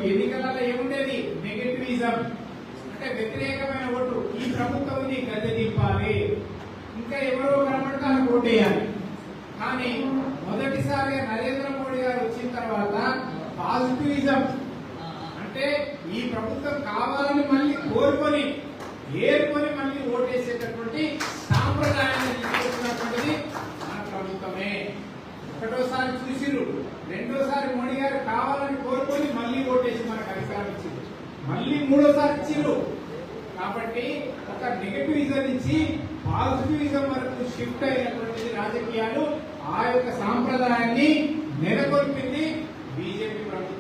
ఎన్నికలలో ఏముండేది నెగటివిజం అంటే వ్యతిరేకమైన ఓటు. ఈ ప్రభుత్వం గద్దె దింపాలి, ఇంకా ఎవరో కనబడతాను ఓటేయాలి. కానీ మొదటిసారిగా నరేంద్ర మోడీ గారు వచ్చిన తర్వాత పాజిటివిజం అంటే ఈ ప్రభుత్వం కావాలని మళ్ళీ కోరుకొని ఏరుకొని మళ్ళీ ఓటేసేటటువంటి సాంప్రదాయాన్ని తీసుకొచ్చినటువంటిది మన ప్రభుత్వమే. ఒకటోసారి చూసిరు, రెండోసారి మోడీ గారు కావాలని కోరుకొని మళ్ళీ ఓటేసి మనకు అధికారం ఇచ్చింది, మళ్ళీ మూడోసారి ఇచ్చిరు. కాబట్టి ఒక నెగటివిజం నుంచి పాజిటివిజం వరకు షిఫ్ట్ అయినటువంటిది రాజకీయాలు. ఆ యొక్క సాంప్రదాయాన్ని నెలకొల్పింది బీజేపీ ప్రభుత్వం.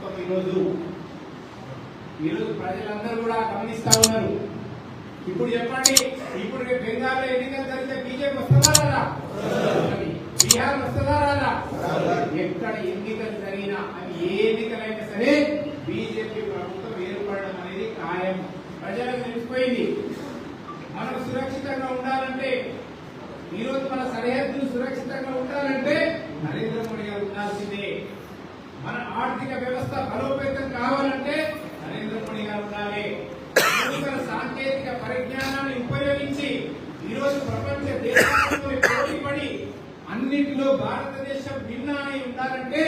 ఈరోజు ప్రజలందరూ కూడా గమనిస్తా ఉన్నారు. ఇప్పుడు చెప్పండి, ఇప్పుడు రేపు బెంగాల్లో ఎన్నికలు జరిగితే బీజేపీ వస్తుందా రాదా? బీహార్ వస్తుందా రాదా? ఎక్కడ ఎన్నికలు జరిగినా అవి ఏ ఎన్నికలైనా సరే బీజేపీ ప్రభుత్వం ఏర్పడడం అనేది ఖాయం. ప్రజలకు తెలిసిపోయింది. మనం సురక్షితంగా ఉండాలంటే, ఈరోజు మన సరిహద్దులు సురక్షితంగా ఉండాలంటే నరేంద్ర మోడీ గారు ఉండాల్సిందే. మన ఆర్థిక వ్యవస్థ బలోపేతం కావాలంటే నరేంద్ర మోడీ గారు ఉండాలి. నూతన సాంకేతిక పరిజ్ఞానాన్ని ఉపయోగించి ఈరోజు ప్రపంచ దేశాలతో పోటీపడి అన్నింటిలో భారతదేశం భిన్నాన్ని ఉండాలంటే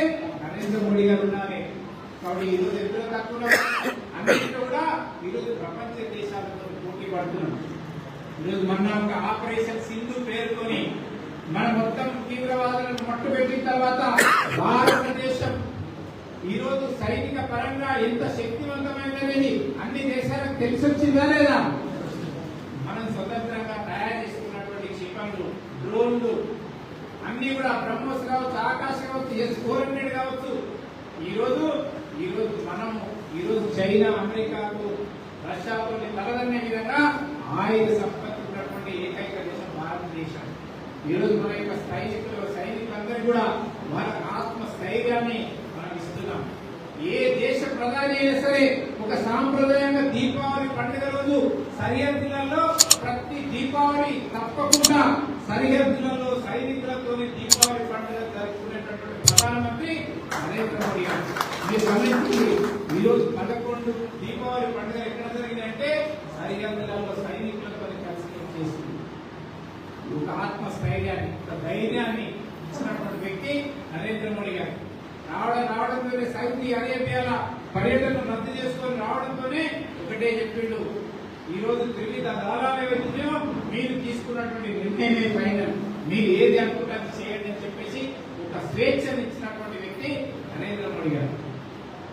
నరేంద్ర మోడీ గారు ఉండాలి. కాబట్టి ఈరోజు ఎందులో తక్కువ అన్నింటిలో కూడా ఈరోజు ప్రపంచ దేశాలతో పోటీ పడుతున్నాం. ఈరోజు మొన్న ఒక ఆపరేషన్ సింధు పేరుతోని మన మొత్తం తీవ్రవాదులను మట్టుబెట్టిన తర్వాత భారతదేశం ఈరోజు సైనిక పరంగా ఎంత శక్తివంతమైనది అన్ని దేశాలకు తెలిసొచ్చిందా లేదా? మనం స్వతంత్రంగా తయారు చేసుకున్నటువంటి క్షిపణులు, డ్రోన్లు అన్ని కూడా బ్రహ్మోస్ కావచ్చు, ఆకాశ కావచ్చు, S-400 కావచ్చు. ఈరోజు చైనా, అమెరికాకు, రష్యాతో తలదన్నే విధంగా ఆయుధ సంపత్తి ఉన్నటువంటి ఏకైక దేశం భారతదేశం. ఈరోజు మన యొక్క సైనికులందరూ కూడా వాళ్ళ ఆత్మస్థైర్యాన్ని మనం ఇస్తున్నాం. ఏ దేశ ప్రధాని అయినా సరే ఒక సాంప్రదాయంగా దీపావళి పండుగ రోజు సరిహద్దులలో ప్రతి దీపావళి తప్పకుండా సరిహద్దులలో సైనికులతో దీపావళి పండుగ జరుపుకునేటటువంటి ప్రధానమంత్రి నరేంద్ర మోడీ గారు. మీరు గమనించి ఈరోజు 11 దీపావళి పండుగ ఎక్కడ జరిగిందంటే సరిహద్దులలో సైనికులతో కలిసి చేస్తుంది. ఒక ఆత్మస్థైర్యాన్ని, ఒక ధైర్యాన్ని ఇచ్చినటువంటి వ్యక్తి నరేంద్ర మోడీ గారు. రావడంతోనే సౌదీ అరేబియాల పర్యటన రద్దు చేసుకొని రావడంతోనే ఒకటే చెప్పిండు, ఈ రోజు త్రివిధ దళాల విషయం మీరు తీసుకున్నటువంటి నిర్ణయమే ఫైనల్, మీరు ఏది అనుకుంటారు చేయండి అని చెప్పేసి ఒక స్వేచ్ఛను ఇచ్చినటువంటి వ్యక్తి నరేంద్ర మోడీ గారు.